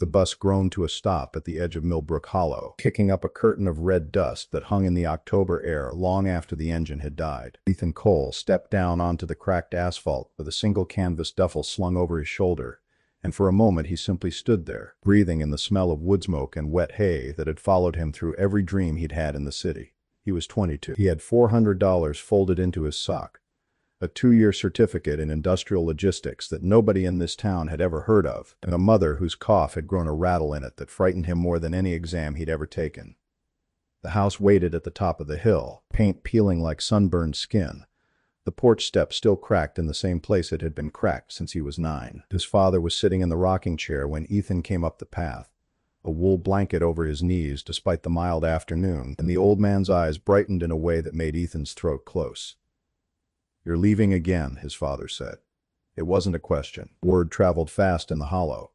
The bus groaned to a stop at the edge of Millbrook Hollow, kicking up a curtain of red dust that hung in the October air long after the engine had died. Ethan Cole stepped down onto the cracked asphalt with a single canvas duffel slung over his shoulder, and for a moment he simply stood there, breathing in the smell of wood smoke and wet hay that had followed him through every dream he'd had in the city. He was 22. He had $400 folded into his sock, a 2-year certificate in industrial logistics that nobody in this town had ever heard of, and a mother whose cough had grown a rattle in it that frightened him more than any exam he'd ever taken. The house waited at the top of the hill, paint peeling like sunburned skin. The porch step still cracked in the same place it had been cracked since he was 9. His father was sitting in the rocking chair when Ethan came up the path, a wool blanket over his knees despite the mild afternoon, and the old man's eyes brightened in a way that made Ethan's throat close. "You're leaving again," his father said. It wasn't a question. Word traveled fast in the hollow,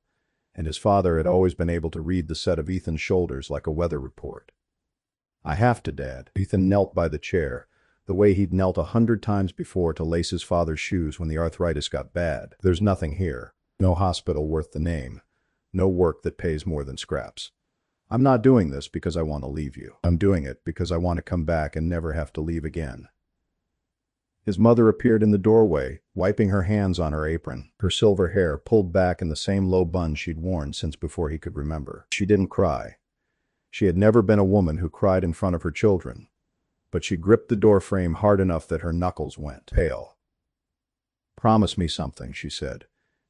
and his father had always been able to read the set of Ethan's shoulders like a weather report. "I have to, Dad." Ethan knelt by the chair, the way he'd knelt 100 times before to lace his father's shoes when the arthritis got bad. "There's nothing here. No hospital worth the name. No work that pays more than scraps. I'm not doing this because I want to leave you. I'm doing it because I want to come back and never have to leave again." His mother appeared in the doorway, wiping her hands on her apron, her silver hair pulled back in the same low bun she'd worn since before he could remember. She didn't cry. She had never been a woman who cried in front of her children, but she gripped the doorframe hard enough that her knuckles went pale. "Promise me something," she said.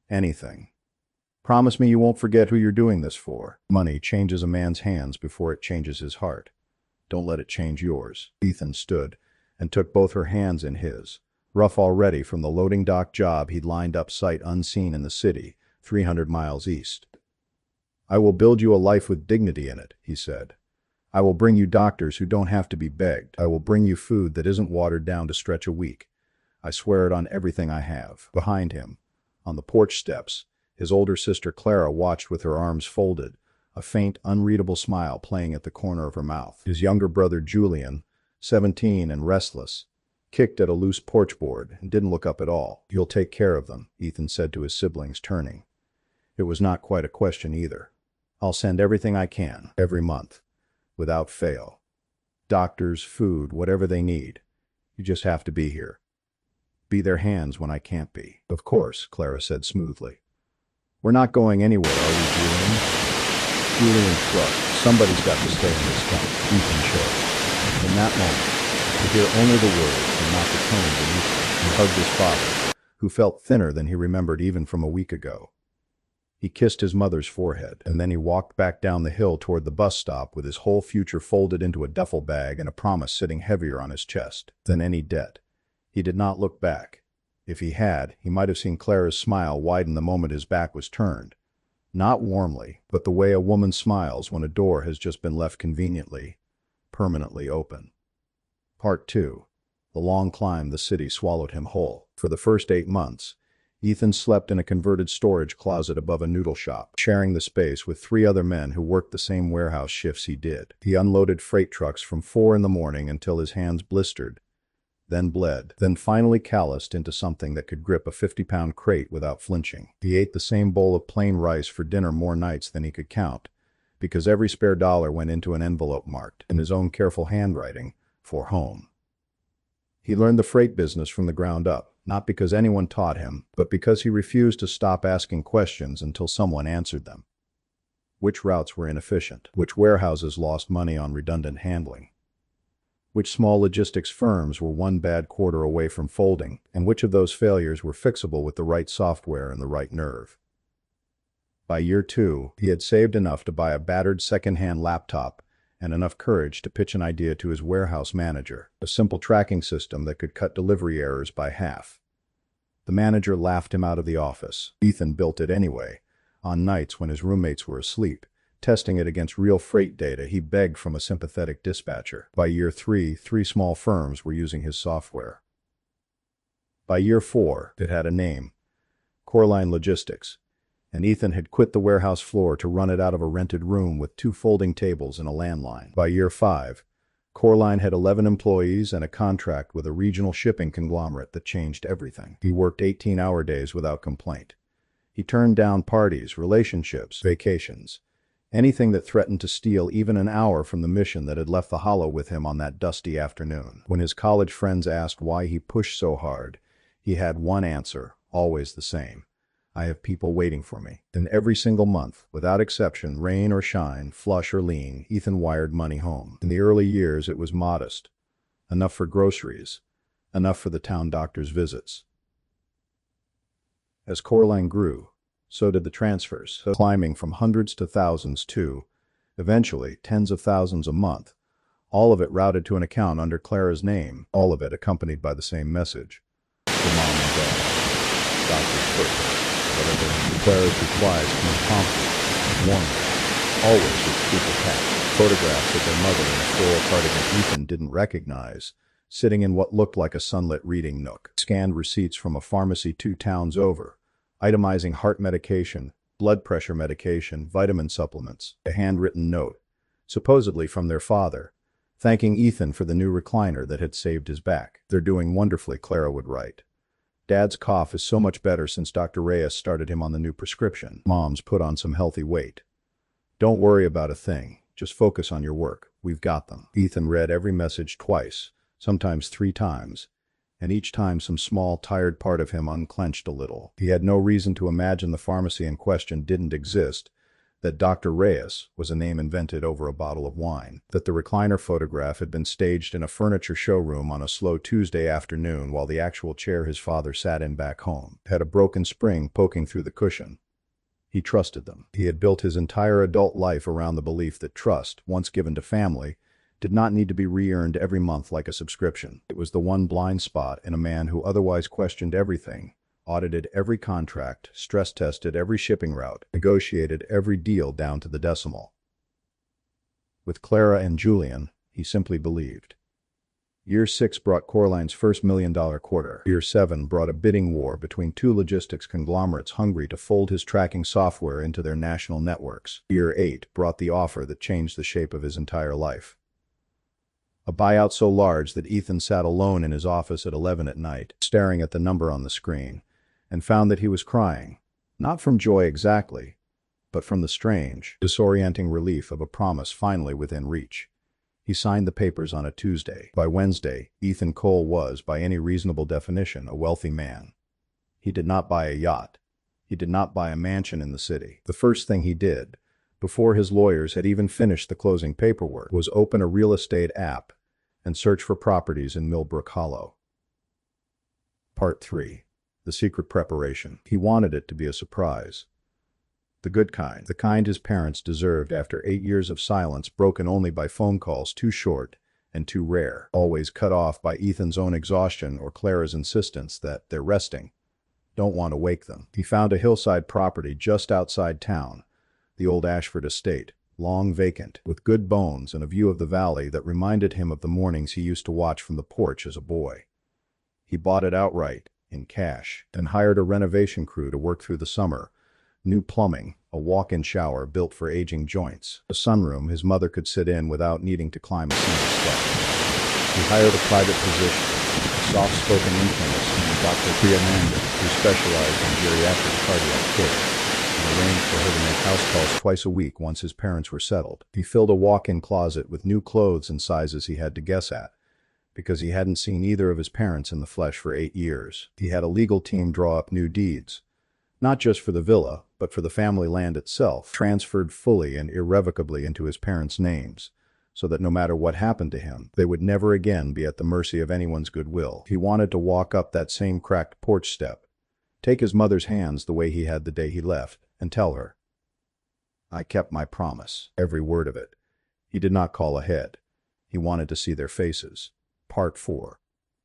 "Anything. Promise me you won't forget who you're doing this for. Money changes a man's hands before it changes his heart. Don't let it change yours." Ethan stood and took both her hands in his, rough already from the loading dock job he'd lined up sight unseen in the city, 300 miles east. "I will build you a life with dignity in it," he said. "I will bring you doctors who don't have to be begged. I will bring you food that isn't watered down to stretch a week. I swear it on everything I have." Behind him, on the porch steps, his older sister Clara watched with her arms folded, a faint, unreadable smile playing at the corner of her mouth. His younger brother Julian, 17 and restless, kicked at a loose porch board and didn't look up at all. "You'll take care of them," Ethan said to his siblings, turning. It was not quite a question either. "I'll send everything I can, every month, without fail. Doctors, food, whatever they need. You just have to be here. Be their hands when I can't be." "Of course," Clara said smoothly. "We're not going anywhere, are we, Julian?" Julian shrugged. "Somebody's got to stay in this town." Ethan showed. In that moment, to hear only the words and not the tone beneath them, he hugged his father, who felt thinner than he remembered even from a week ago. He kissed his mother's forehead, and then he walked back down the hill toward the bus stop with his whole future folded into a duffel bag and a promise sitting heavier on his chest than any debt. He did not look back. If he had, he might have seen Clara's smile widen the moment his back was turned. Not warmly, but the way a woman smiles when a door has just been left conveniently, permanently open. Part 2. The long climb the city swallowed him whole. For the first 8 months, Ethan slept in a converted storage closet above a noodle shop, sharing the space with 3 other men who worked the same warehouse shifts he did. He unloaded freight trucks from 4 in the morning until his hands blistered, then bled, then finally calloused into something that could grip a 50-pound crate without flinching. He ate the same bowl of plain rice for dinner more nights than he could count, because every spare dollar went into an envelope marked, in his own careful handwriting, for home. He learned the freight business from the ground up, not because anyone taught him, but because he refused to stop asking questions until someone answered them. Which routes were inefficient? Which warehouses lost money on redundant handling? Which small logistics firms were one bad quarter away from folding, and which of those failures were fixable with the right software and the right nerve? By year 2, he had saved enough to buy a battered second-hand laptop and enough courage to pitch an idea to his warehouse manager, a simple tracking system that could cut delivery errors by half. The manager laughed him out of the office. Ethan built it anyway, on nights when his roommates were asleep. Testing it against real freight data he begged from a sympathetic dispatcher. By year 3, 3 small firms were using his software. By year 4, it had a name, Coreline Logistics, and Ethan had quit the warehouse floor to run it out of a rented room with 2 folding tables and a landline. By year 5, Coreline had 11 employees and a contract with a regional shipping conglomerate that changed everything. He worked 18-hour days without complaint. He turned down parties, relationships, vacations, anything that threatened to steal even an hour from the mission that had left the hollow with him on that dusty afternoon. When his college friends asked why he pushed so hard, he had one answer, always the same. I have people waiting for me. And every single month, without exception, rain or shine, flush or lean, Ethan wired money home. In the early years, it was modest. Enough for groceries, enough for the town doctor's visits. As Coraline grew, so did the transfers, climbing from hundreds to thousands to, eventually, tens of thousands a month, all of it routed to an account under Clara's name, all of it accompanied by the same message. For mom and dad. Doctors first. Whatever. Clara's replies came promptly, warmly, always with people attached. Photographs of their mother in a floral cardigan Ethan didn't recognize, sitting in what looked like a sunlit reading nook. Scanned receipts from a pharmacy 2 towns over, itemizing heart medication, blood pressure medication, vitamin supplements. A handwritten note, supposedly from their father, thanking Ethan for the new recliner that had saved his back. They're doing wonderfully, Clara would write. Dad's cough is so much better since Dr. Reyes started him on the new prescription. Mom's put on some healthy weight. Don't worry about a thing. Just focus on your work. We've got them. Ethan read every message twice, sometimes 3 times, and each time some small, tired part of him unclenched a little. He had no reason to imagine the pharmacy in question didn't exist, that Dr. Reyes was a name invented over a bottle of wine, that the recliner photograph had been staged in a furniture showroom on a slow Tuesday afternoon while the actual chair his father sat in back home had a broken spring poking through the cushion. He trusted them. He had built his entire adult life around the belief that trust, once given to family, did not need to be re-earned every month like a subscription. It was the one blind spot in a man who otherwise questioned everything, audited every contract, stress-tested every shipping route, negotiated every deal down to the decimal. With Clara and Julian, he simply believed. Year 6 brought Coraline's first $1 million quarter. Year 7 brought a bidding war between 2 logistics conglomerates hungry to fold his tracking software into their national networks. Year 8 brought the offer that changed the shape of his entire life. A buyout so large that Ethan sat alone in his office at 11 at night, staring at the number on the screen, and found that he was crying, not from joy exactly, but from the strange, disorienting relief of a promise finally within reach. He signed the papers on a Tuesday. By Wednesday, Ethan Cole was, by any reasonable definition, a wealthy man. He did not buy a yacht. He did not buy a mansion in the city. The first thing he did, before his lawyers had even finished the closing paperwork, was open a real estate app and search for properties in Millbrook Hollow. Part 3. The secret preparation. He wanted it to be a surprise. The good kind. The kind his parents deserved after 8 years of silence broken only by phone calls too short and too rare, always cut off by Ethan's own exhaustion or Clara's insistence that they're resting. Don't want to wake them. He found a hillside property just outside town, the old Ashford estate, long vacant, with good bones and a view of the valley that reminded him of the mornings he used to watch from the porch as a boy. He bought it outright, in cash, and hired a renovation crew to work through the summer. New plumbing, a walk-in shower built for aging joints, a sunroom his mother could sit in without needing to climb a single step. He hired a private physician, a soft-spoken internist named Dr. Priyananda, who specialized in geriatric cardiac care, and arranged for her to make house calls twice a week once his parents were settled. He filled a walk-in closet with new clothes and sizes he had to guess at, because he hadn't seen either of his parents in the flesh for 8 years. He had a legal team draw up new deeds, not just for the villa, but for the family land itself, transferred fully and irrevocably into his parents' names, so that no matter what happened to him, they would never again be at the mercy of anyone's goodwill. He wanted to walk up that same cracked porch step, take his mother's hands the way he had the day he left, and tell her, "I kept my promise," every word of it. He did not call ahead. He wanted to see their faces. Part 4.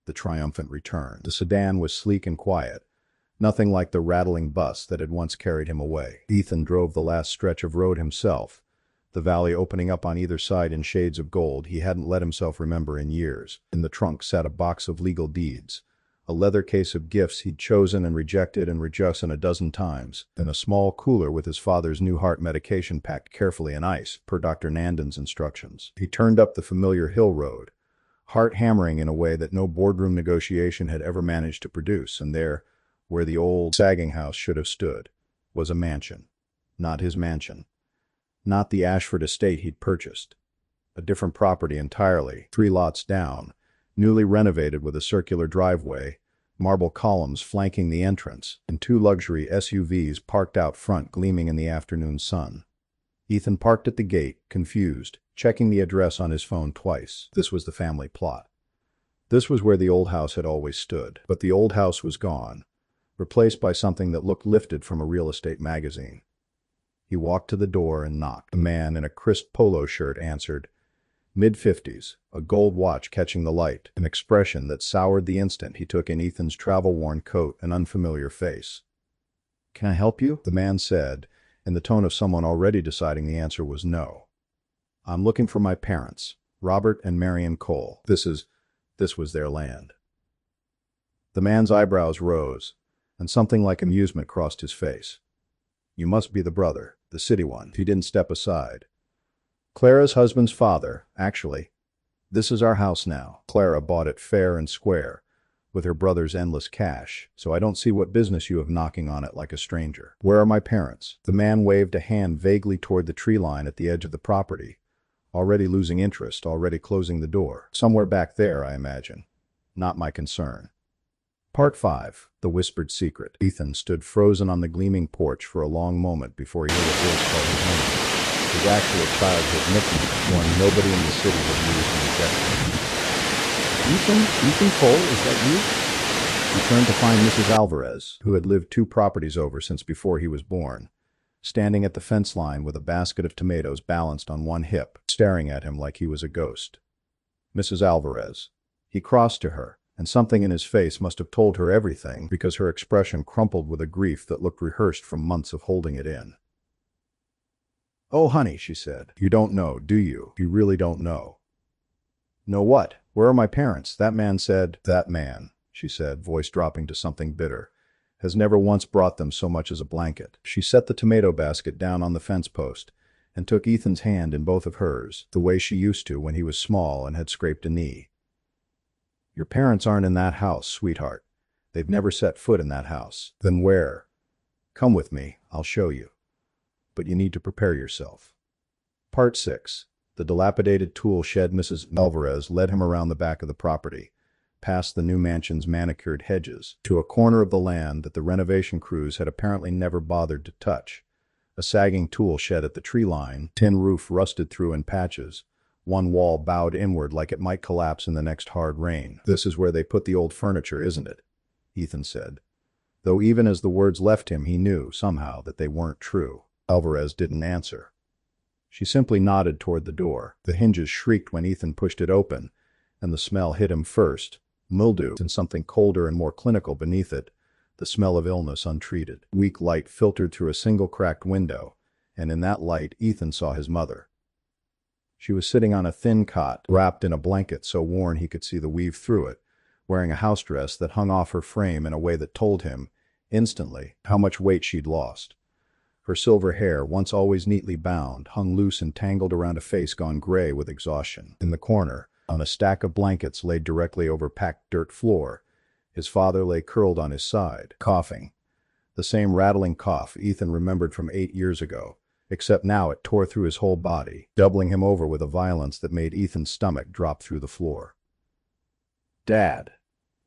The triumphant return. The sedan was sleek and quiet, nothing like the rattling bus that had once carried him away. Ethan drove the last stretch of road himself, the valley opening up on either side in shades of gold he hadn't let himself remember in years. In the trunk sat a box of legal deeds, a leather case of gifts he'd chosen and rejected a dozen times, and a small cooler with his father's new heart medication packed carefully in ice, per Dr. Nandan's instructions. He turned up the familiar hill road, heart hammering in a way that no boardroom negotiation had ever managed to produce, and there, where the old sagging house should have stood, was a mansion. Not his mansion. Not the Ashford estate he'd purchased. A different property entirely, 3 lots down, newly renovated with a circular driveway, marble columns flanking the entrance, and 2 luxury SUVs parked out front gleaming in the afternoon sun. Ethan parked at the gate, confused, checking the address on his phone twice. This was the family plot. This was where the old house had always stood. But the old house was gone, replaced by something that looked lifted from a real estate magazine. He walked to the door and knocked. A man in a crisp polo shirt answered. Mid-50s, a gold watch catching the light, an expression that soured the instant he took in Ethan's travel-worn coat and unfamiliar face. "Can I help you?" the man said, in the tone of someone already deciding the answer was no. "I'm looking for my parents, Robert and Marion Cole. This was their land." The man's eyebrows rose, and something like amusement crossed his face. "You must be the brother, the city one." He didn't step aside. "Clara's husband's father, actually. This is our house now. Clara bought it fair and square, with her brother's endless cash, so I don't see what business you have knocking on it like a stranger. Where are my parents?" The man waved a hand vaguely toward the tree line at the edge of the property, already losing interest, already closing the door. "Somewhere back there, I imagine. Not my concern." Part 5. The Whispered Secret. Ethan stood frozen on the gleaming porch for a long moment before he heard a voice call his name. His actual childhood nickname, one nobody in the city had used in decades. Ethan Cole, is that you?" He turned to find Mrs. Alvarez, who had lived 2 properties over since before he was born, standing at the fence line with a basket of tomatoes balanced on one hip, staring at him like he was a ghost. Mrs. Alvarez. He crossed to her, and something in his face must have told her everything because her expression crumpled with a grief that looked rehearsed from months of holding it in. "Oh, honey," she said. "You don't know, do you? You really don't know." "Know what? Where are my parents?" That man said. "That man," she said, voice dropping to something bitter, "has never once brought them so much as a blanket." She set the tomato basket down on the fence post and took Ethan's hand in both of hers, the way she used to when he was small and had scraped a knee. "Your parents aren't in that house, sweetheart. They've never set foot in that house." "Then where?" "Come with me, I'll show you. But you need to prepare yourself." Part 6. The dilapidated tool shed. Mrs. Alvarez led him around the back of the property, past the new mansion's manicured hedges, to a corner of the land that the renovation crews had apparently never bothered to touch. A sagging tool shed at the tree line, tin roof rusted through in patches, one wall bowed inward like it might collapse in the next hard rain. "This is where they put the old furniture, isn't it?" Ethan said. Though even as the words left him he knew, somehow, that they weren't true. Alvarez didn't answer. She simply nodded toward the door. The hinges shrieked when Ethan pushed it open, and the smell hit him first. Mildew and something colder and more clinical beneath it, the smell of illness untreated. Weak light filtered through a single cracked window, and in that light Ethan saw his mother. She was sitting on a thin cot, wrapped in a blanket so worn he could see the weave through it, wearing a house dress that hung off her frame in a way that told him, instantly, how much weight she'd lost. Her silver hair, once always neatly bound, hung loose and tangled around a face gone gray with exhaustion. In the corner, on a stack of blankets laid directly over packed dirt floor, his father lay curled on his side, coughing. The same rattling cough Ethan remembered from 8 years ago, except now it tore through his whole body, doubling him over with a violence that made Ethan's stomach drop through the floor. "Dad."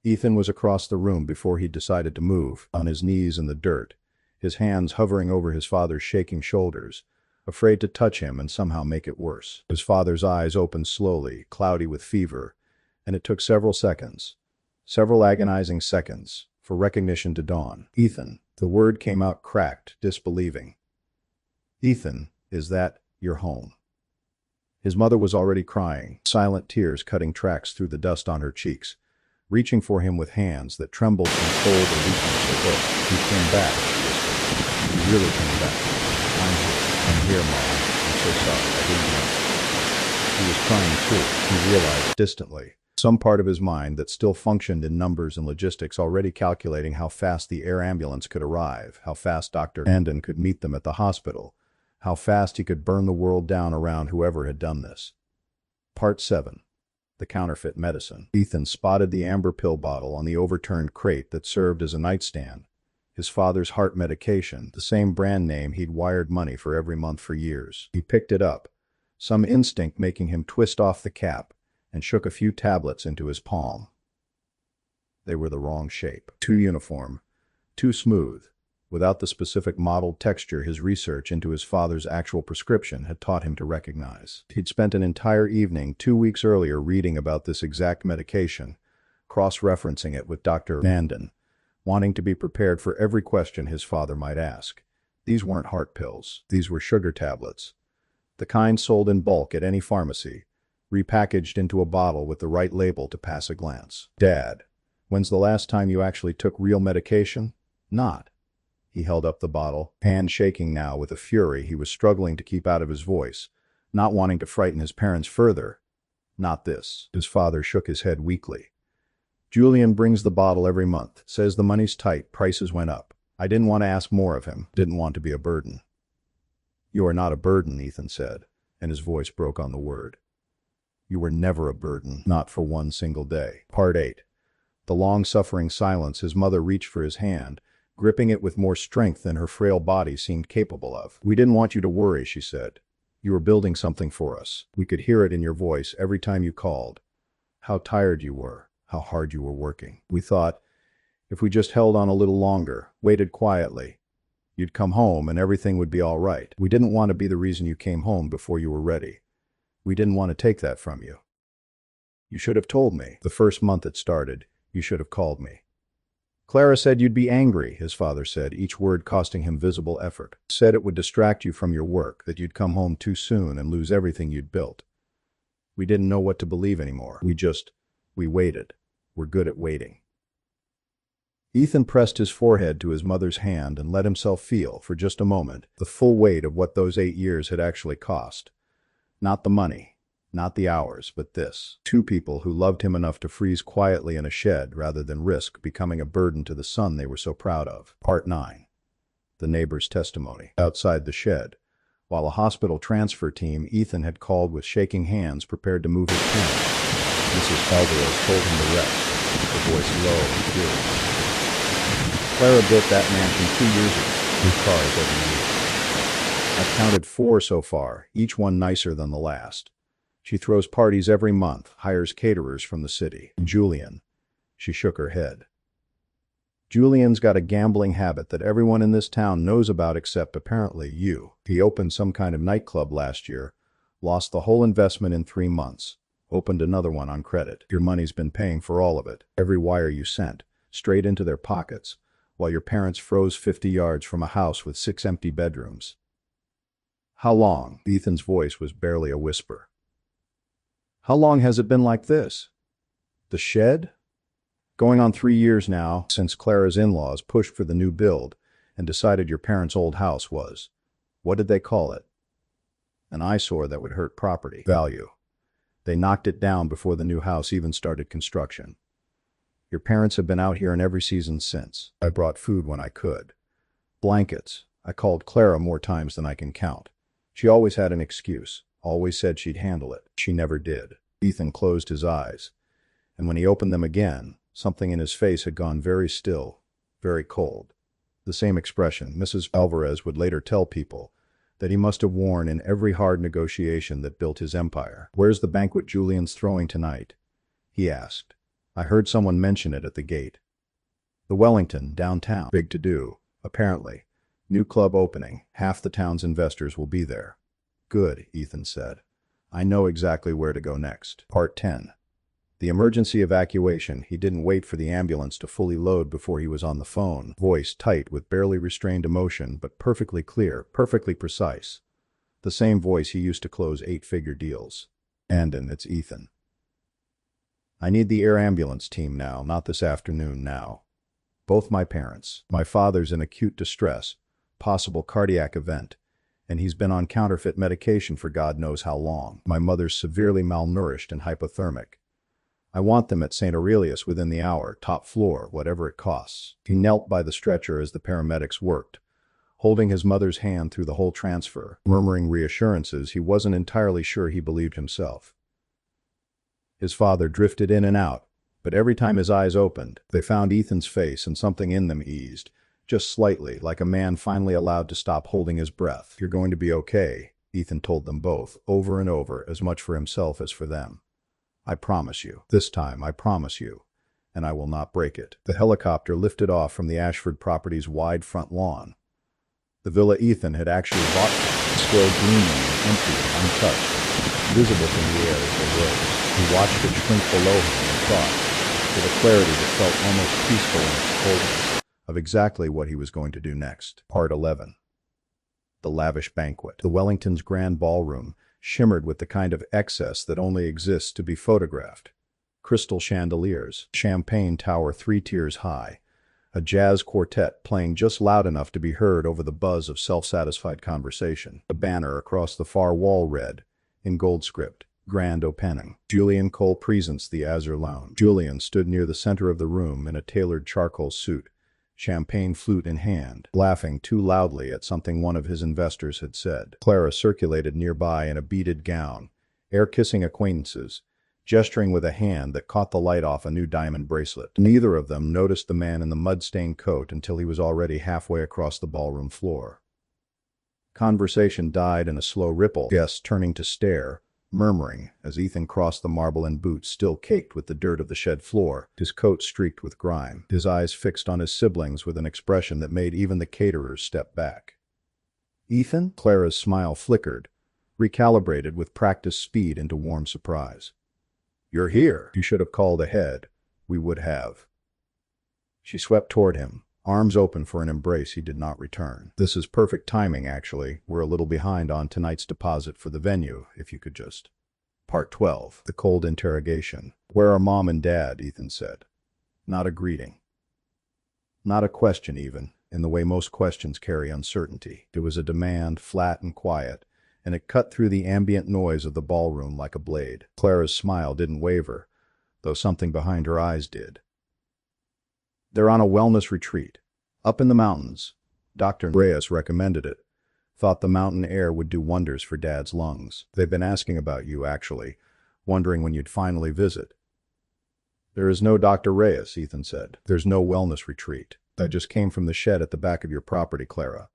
Ethan was across the room before he decided to move, on his knees in the dirt, his hands hovering over his father's shaking shoulders, afraid to touch him and somehow make it worse. His father's eyes opened slowly, cloudy with fever, and it took several agonizing seconds, for recognition to dawn. "Ethan." The word came out cracked, disbelieving. "Ethan, is that your home?" His mother was already crying, silent tears cutting tracks through the dust on her cheeks, reaching for him with hands that trembled from cold or weakness or both. "He came back," she whispered. "He really came back. I'm here, Mom. I'm so sorry. I didn't know." He was crying too, he realized distantly. Some part of his mind that still functioned in numbers and logistics already calculating how fast the air ambulance could arrive, how fast Dr. Andon could meet them at the hospital, how fast he could burn the world down around whoever had done this. Part 7. The Counterfeit Medicine. Ethan spotted the amber pill bottle on the overturned crate that served as a nightstand, His father's heart medication, the same brand name he'd wired money for every month for years. He picked it up, some instinct making him twist off the cap, and shook a few tablets into his palm. They were the wrong shape. Too uniform. Too smooth. Without the specific mottled texture his research into his father's actual prescription had taught him to recognize. He'd spent an entire evening 2 weeks earlier reading about this exact medication, cross-referencing it with Dr. Mandan, wanting to be prepared for every question his father might ask. These weren't heart pills. These were sugar tablets. The kind sold in bulk at any pharmacy, repackaged into a bottle with the right label to pass a glance. "Dad, when's the last time you actually took real medication?" "Not." He held up the bottle, hand shaking now with a fury he was struggling to keep out of his voice, not wanting to frighten his parents further. "Not this." His father shook his head weakly. "Julian brings the bottle every month, says the money's tight, prices went up. I didn't want to ask more of him, didn't want to be a burden." "You are not a burden," Ethan said, and his voice broke on the word. "You were never a burden, not for one single day." Part 8. The long-suffering silence. His mother reached for his hand, gripping it with more strength than her frail body seemed capable of. "We didn't want you to worry," she said. "You were building something for us. We could hear it in your voice every time you called. How tired you were. How hard you were working. We thought, if we just held on a little longer, waited quietly, you'd come home and everything would be all right. We didn't want to be the reason you came home before you were ready. We didn't want to take that from you. You should have told me. The first month it started, you should have called me." "Clara said you'd be angry," his father said, each word costing him visible effort. "Said it would distract you from your work, that you'd come home too soon and lose everything you'd built. We didn't know what to believe anymore. We waited. We're good at waiting." Ethan pressed his forehead to his mother's hand and let himself feel, for just a moment, the full weight of what those 8 years had actually cost. Not the money, not the hours, but this. 2 people who loved him enough to freeze quietly in a shed rather than risk becoming a burden to the son they were so proud of. Part 9. The neighbor's testimony. Outside the shed, while a hospital transfer team Ethan had called with shaking hands prepared to move his parents, Mrs. Alvarez told him the rest, her voice low and furious. "Clara built that mansion 2 years ago. New cars every year. I've counted 4 so far, each one nicer than the last. She throws parties every month, hires caterers from the city. Julian." She shook her head. "Julian's got a gambling habit that everyone in this town knows about except, apparently, you. He opened some kind of nightclub last year, lost the whole investment in 3 months. Opened another one on credit. Your money's been paying for all of it. Every wire you sent, straight into their pockets, while your parents froze 50 yards from a house with 6 empty bedrooms." "How long?" Ethan's voice was barely a whisper. "How long has it been like this?" "The shed?" "Going on 3 years now, since Clara's in-laws pushed for the new build and decided your parents' old house was, what did they call it? An eyesore that would hurt property value. They knocked it down before the new house even started construction. Your parents have been out here in every season since. I brought food when I could. Blankets. I called Clara more times than I can count. She always had an excuse, always said she'd handle it. She never did." Ethan closed his eyes, and when he opened them again, something in his face had gone very still, very cold. The same expression Mrs. Alvarez would later tell people that he must have worn in every hard negotiation that built his empire. "Where's the banquet Julian's throwing tonight?" he asked. "I heard someone mention it at the gate." "The Wellington, downtown. Big to do, apparently. New club opening. Half the town's investors will be there." "Good," Ethan said. "I know exactly where to go next." Part 10. The emergency evacuation. He didn't wait for the ambulance to fully load before he was on the phone, voice tight with barely restrained emotion, but perfectly clear, perfectly precise. The same voice he used to close 8-figure deals. "Andon, it's Ethan. I need the air ambulance team now, not this afternoon now. Both my parents. My father's in acute distress, possible cardiac event, and he's been on counterfeit medication for God knows how long. My mother's severely malnourished and hypothermic. I want them at St. Aurelius within the hour, top floor, whatever it costs." He knelt by the stretcher as the paramedics worked, holding his mother's hand through the whole transfer, murmuring reassurances he wasn't entirely sure he believed himself. His father drifted in and out, but every time his eyes opened, they found Ethan's face and something in them eased, Just slightly, like a man finally allowed to stop holding his breath. "You're going to be okay," Ethan told them both, over and over, as much for himself as for them. "I promise you. This time, I promise you. And I will not break it." The helicopter lifted off from the Ashford property's wide front lawn. The villa Ethan had actually bought still gleaming and empty and untouched, visible from the air as they rose. He watched it shrink below him and thought, with a clarity that felt almost peaceful in its coldness, of exactly what he was going to do next. Part 11. The lavish banquet. The Wellington's grand ballroom shimmered with the kind of excess that only exists to be photographed. Crystal chandeliers, champagne tower 3 tiers high, a jazz quartet playing just loud enough to be heard over the buzz of self-satisfied conversation. A banner across the far wall read, in gold script, "Grand Opening. Julian Cole presents the Azure Lounge." Julian stood near the center of the room in a tailored charcoal suit, champagne flute in hand, laughing too loudly at something one of his investors had said. Clara circulated nearby in a beaded gown, air-kissing acquaintances, gesturing with a hand that caught the light off a new diamond bracelet. Neither of them noticed the man in the mud-stained coat until he was already halfway across the ballroom floor. Conversation died in a slow ripple, guests turning to stare, murmuring, as Ethan crossed the marble and boots still caked with the dirt of the shed floor, his coat streaked with grime, his eyes fixed on his siblings with an expression that made even the caterers step back. "Ethan?" Clara's smile flickered, recalibrated with practiced speed into warm surprise. "You're here. You should have called ahead. We would have." She swept toward him, arms open for an embrace he did not return. "This is perfect timing, actually. We're a little behind on tonight's deposit for the venue, if you could just—" Part 12. The cold interrogation. "Where are Mom and Dad?" Ethan said. Not a greeting. Not a question even, in the way most questions carry uncertainty. It was a demand, flat and quiet, and it cut through the ambient noise of the ballroom like a blade. Clara's smile didn't waver, though something behind her eyes did. "They're on a wellness retreat. Up in the mountains. Dr. Reyes recommended it. Thought the mountain air would do wonders for Dad's lungs. They've been asking about you, actually, wondering when you'd finally visit." "There is no Dr. Reyes," Ethan said. "There's no wellness retreat. I just came from the shed at the back of your property, Clara."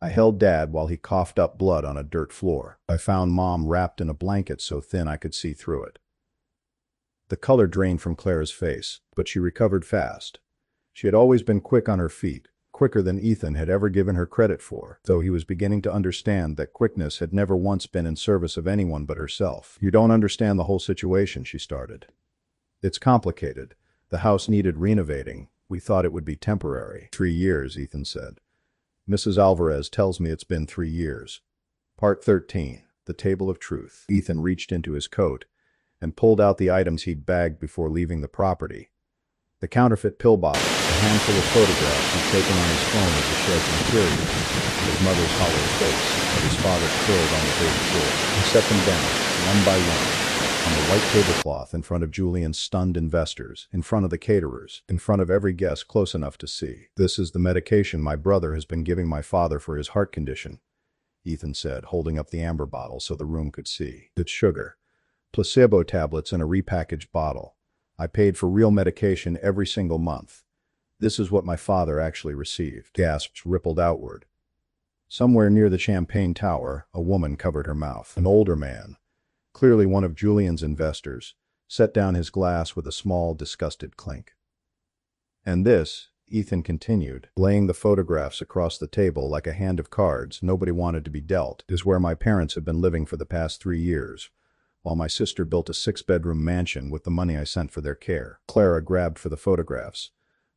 I held Dad while he coughed up blood on a dirt floor. I found Mom wrapped in a blanket so thin I could see through it. The color drained from Clara's face, but she recovered fast. She had always been quick on her feet, quicker than Ethan had ever given her credit for, though he was beginning to understand that quickness had never once been in service of anyone but herself. "You don't understand the whole situation," she started. "It's complicated. The house needed renovating. We thought it would be temporary." 3 years, Ethan said. "Mrs. Alvarez tells me it's been 3 years. Part 13. The Table of Truth. Ethan reached into his coat and pulled out the items he'd bagged before leaving the property. The counterfeit pill bottle, a handful of photographs he'd taken on his phone of the shed's interior, his mother's hollow face, of his father curled on the dirt floor. He set them down, one by one, on the white tablecloth in front of Julian's stunned investors, in front of the caterers, in front of every guest close enough to see. "This is the medication my brother has been giving my father for his heart condition," Ethan said, holding up the amber bottle so the room could see. "It's sugar. Placebo tablets in a repackaged bottle. I paid for real medication every single month. This is what my father actually received." Gasps rippled outward. Somewhere near the champagne tower, a woman covered her mouth. An older man, clearly one of Julian's investors, set down his glass with a small, disgusted clink. "And this," Ethan continued, laying the photographs across the table like a hand of cards nobody wanted to be dealt, "is where my parents have been living for the past 3 years, while my sister built a 6-bedroom mansion with the money I sent for their care." Clara grabbed for the photographs,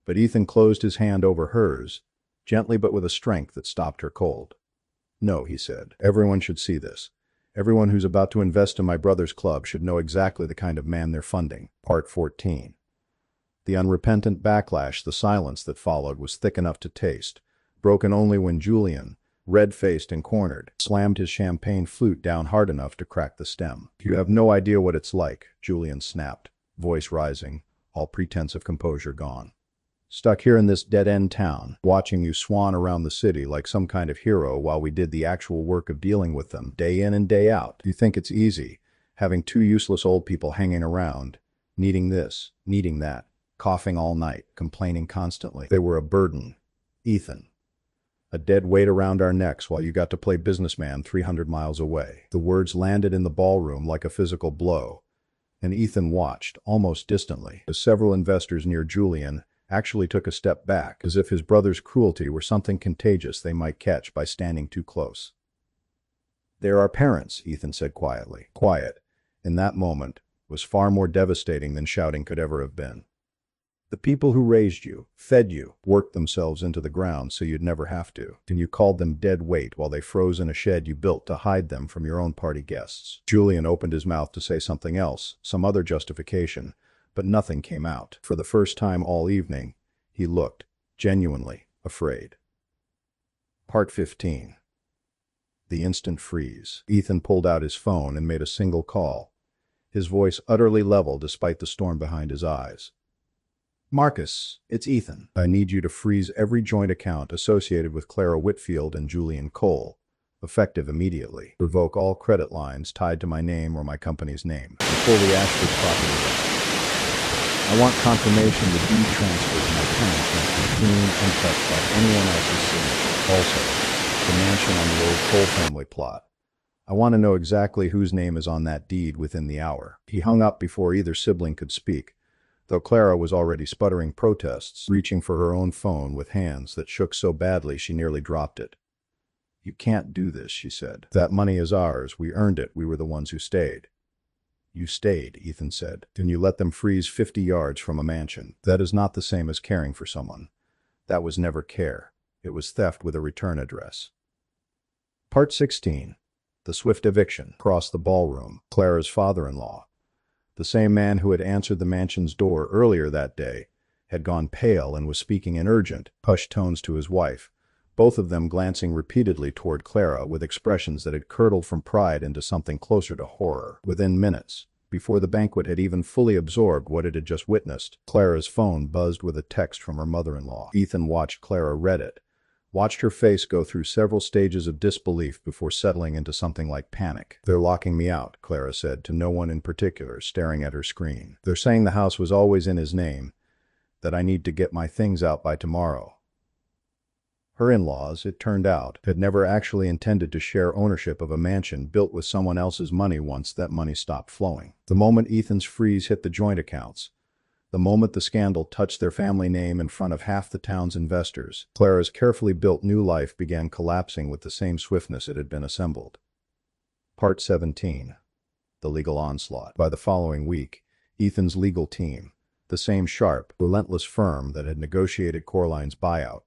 but Ethan closed his hand over hers, gently but with a strength that stopped her cold. "No," he said. "Everyone should see this. Everyone who's about to invest in my brother's club should know exactly the kind of man they're funding." Part 14. The unrepentant backlash, the silence that followed, was thick enough to taste, broken only when Julian, red-faced and cornered, slammed his champagne flute down hard enough to crack the stem. "You have no idea what it's like," Julian snapped, voice rising, all pretense of composure gone. "Stuck here in this dead-end town, watching you swan around the city like some kind of hero while we did the actual work of dealing with them, day in and day out. You think it's easy, having 2 useless old people hanging around, needing this, needing that, coughing all night, complaining constantly. They were a burden. Ethan. A dead weight around our necks while you got to play businessman 300 miles away. The words landed in the ballroom like a physical blow, and Ethan watched, almost distantly, as several investors near Julian actually took a step back, as if his brother's cruelty were something contagious they might catch by standing too close. "They're our parents," Ethan said quietly. Quiet, in that moment, was far more devastating than shouting could ever have been. "The people who raised you, fed you, worked themselves into the ground so you'd never have to. And you called them dead weight while they froze in a shed you built to hide them from your own party guests." Julian opened his mouth to say something else, some other justification, but nothing came out. For the first time all evening, he looked genuinely afraid. Part 15. The instant freeze. Ethan pulled out his phone and made a single call, his voice utterly level despite the storm behind his eyes. "Marcus, it's Ethan. I need you to freeze every joint account associated with Clara Whitfield and Julian Cole, effective immediately. Revoke all credit lines tied to my name or my company's name. And pull the Ashford property back. I want confirmation the deed transfer to my parents must be clean, untouched by anyone else's signature. Also, the mansion on the old Cole family plot. I want to know exactly whose name is on that deed within the hour." He hung up before either sibling could speak, though Clara was already sputtering protests, reaching for her own phone with hands that shook so badly she nearly dropped it. "You can't do this," she said. "That money is ours. We earned it. We were the ones who stayed." "You stayed," Ethan said. "Then you let them freeze 50 yards from a mansion. That is not the same as caring for someone. That was never care. It was theft with a return address." Part 16. The swift eviction. Across the ballroom, Clara's father-in-law, the same man who had answered the mansion's door earlier that day, had gone pale and was speaking in urgent, hushed tones to his wife, both of them glancing repeatedly toward Clara with expressions that had curdled from pride into something closer to horror. Within minutes, before the banquet had even fully absorbed what it had just witnessed, Clara's phone buzzed with a text from her mother-in-law. Ethan watched Clara read it, watched her face go through several stages of disbelief before settling into something like panic. "They're locking me out," Clara said to no one in particular, staring at her screen. "They're saying the house was always in his name, that I need to get my things out by tomorrow." Her in-laws, it turned out, had never actually intended to share ownership of a mansion built with someone else's money once that money stopped flowing. The moment Ethan's freeze hit the joint accounts, the moment the scandal touched their family name in front of half the town's investors, Clara's carefully built new life began collapsing with the same swiftness it had been assembled. Part 17. The legal onslaught. By the following week, Ethan's legal team, the same sharp, relentless firm that had negotiated Coraline's buyout,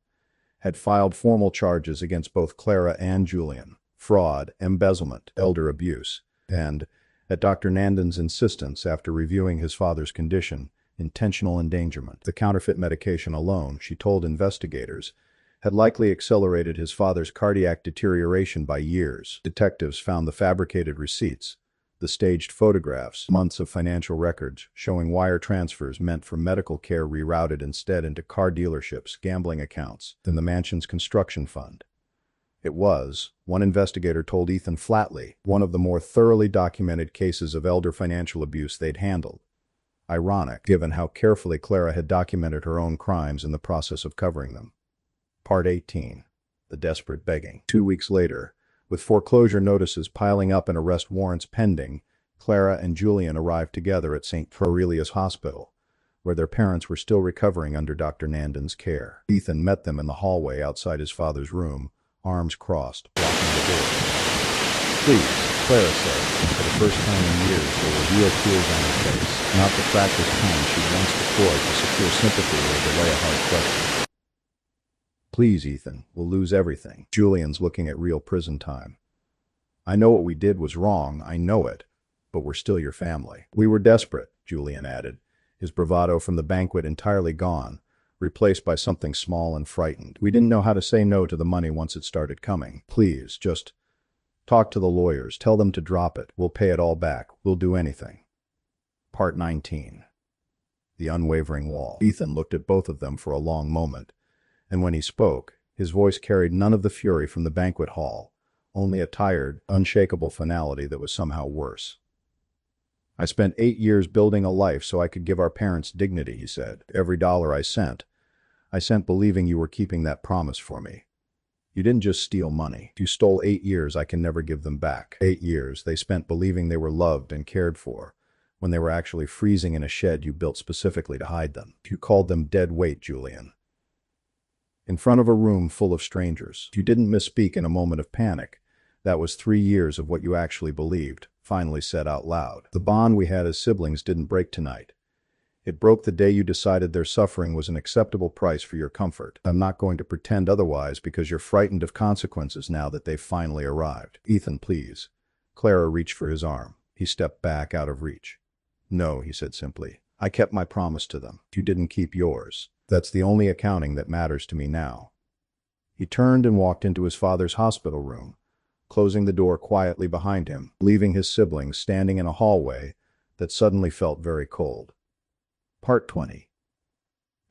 had filed formal charges against both Clara and Julian: fraud, embezzlement, elder abuse, and, at Dr. Nanden's insistence after reviewing his father's condition, intentional endangerment. The counterfeit medication alone, she told investigators, had likely accelerated his father's cardiac deterioration by years. Detectives found the fabricated receipts, the staged photographs, months of financial records showing wire transfers meant for medical care rerouted instead into car dealerships, gambling accounts, then the mansion's construction fund. It was, one investigator told Ethan flatly, one of the more thoroughly documented cases of elder financial abuse they'd handled. Ironic, given how carefully Clara had documented her own crimes in the process of covering them. Part 18. The desperate begging. 2 weeks later, with foreclosure notices piling up and arrest warrants pending, Clara and Julian arrived together at St. Aurelius Hospital, where their parents were still recovering under Dr. Nanden's care. Ethan met them in the hallway outside his father's room, arms crossed, blocking the door. "Please," Clara said. For the first time in years, there were real tears on her face, not the practiced tone she'd once deployed to secure sympathy or delay a hard question. "Please, Ethan, we'll lose everything." Julian's looking at real prison time. "I know what we did was wrong, I know it, but we're still your family." "We were desperate," Julian added, his bravado from the banquet entirely gone, replaced by something small and frightened. "We didn't know how to say no to the money once it started coming. Please, just talk to the lawyers, tell them to drop it, we'll pay it all back, we'll do anything." Part 19. The unwavering wall. Ethan looked at both of them for a long moment, and when he spoke, his voice carried none of the fury from the banquet hall, only a tired, unshakable finality that was somehow worse. "I spent 8 years building a life so I could give our parents dignity," he said. "Every dollar I sent, I sent believing you were keeping that promise for me. You didn't just steal money. You stole 8 years I can never give them back. 8 years they spent believing they were loved and cared for, when they were actually freezing in a shed you built specifically to hide them. You called them dead weight, Julian. In front of a room full of strangers. You didn't misspeak in a moment of panic. That was 3 years of what you actually believed, finally said out loud. The bond we had as siblings didn't break tonight. It broke the day you decided their suffering was an acceptable price for your comfort. I'm not going to pretend otherwise because you're frightened of consequences now that they've finally arrived. Ethan, please. Clara reached for his arm. He stepped back out of reach. No, he said simply. I kept my promise to them. You didn't keep yours. That's the only accounting that matters to me now. He turned and walked into his father's hospital room, closing the door quietly behind him, leaving his siblings standing in a hallway that suddenly felt very cold. Part 20.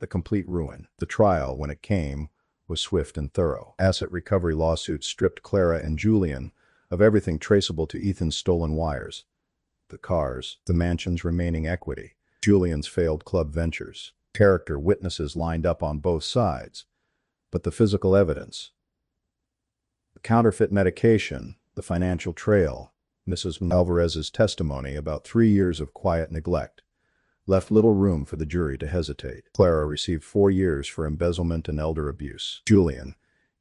The complete ruin. The trial, when it came, was swift and thorough. Asset recovery lawsuits stripped Clara and Julian of everything traceable to Ethan's stolen wires. The cars, the mansion's remaining equity, Julian's failed club ventures. Character witnesses lined up on both sides. But the physical evidence, the counterfeit medication, the financial trail, Mrs. Alvarez's testimony about 3 years of quiet neglect, left little room for the jury to hesitate. Clara received 4 years for embezzlement and elder abuse. Julian,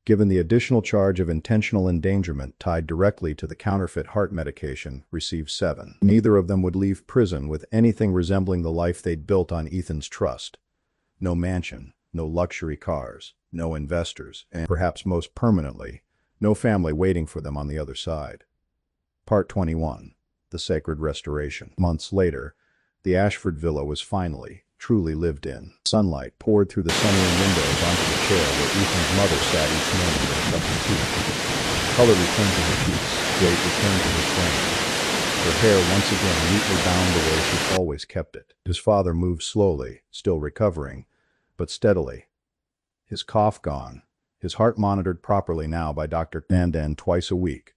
given the additional charge of intentional endangerment tied directly to the counterfeit heart medication, received 7. Neither of them would leave prison with anything resembling the life they'd built on Ethan's trust. No mansion, no luxury cars, no investors, and perhaps most permanently, no family waiting for them on the other side. Part 21. The Sacred Restoration. Months later, the Ashford villa was finally, truly lived in. Sunlight poured through the sunroom windows onto the chair where Ethan's mother sat each morning with a cup of tea. Color returned to her cheeks, weight returned to her frame. Her hair once again neatly bound the way she'd always kept it. His father moved slowly, still recovering, but steadily. His cough gone, his heart monitored properly now by Dr. Nandan twice a week.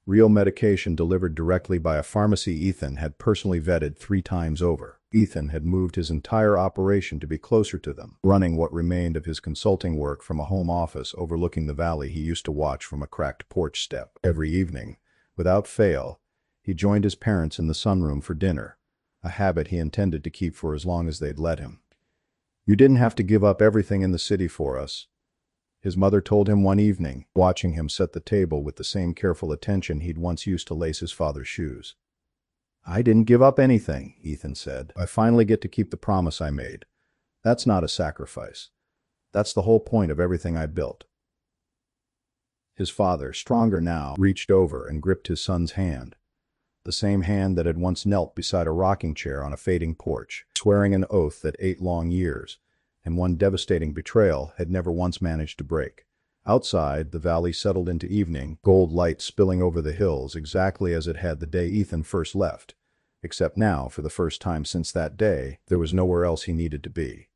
Real medication delivered directly by a pharmacy Ethan had personally vetted 3 times over. Ethan had moved his entire operation to be closer to them, running what remained of his consulting work from a home office overlooking the valley he used to watch from a cracked porch step. Every evening, without fail, he joined his parents in the sunroom for dinner, a habit he intended to keep for as long as they'd let him. You didn't have to give up everything in the city for us, his mother told him one evening, watching him set the table with the same careful attention he'd once used to lace his father's shoes. I didn't give up anything, Ethan said. I finally get to keep the promise I made. That's not a sacrifice. That's the whole point of everything I built. His father, stronger now, reached over and gripped his son's hand. The same hand that had once knelt beside a rocking chair on a fading porch, swearing an oath that 8 long years, and one devastating betrayal, had never once managed to break. Outside, the valley settled into evening, gold light spilling over the hills exactly as it had the day Ethan first left. Except now, for the first time since that day, there was nowhere else he needed to be.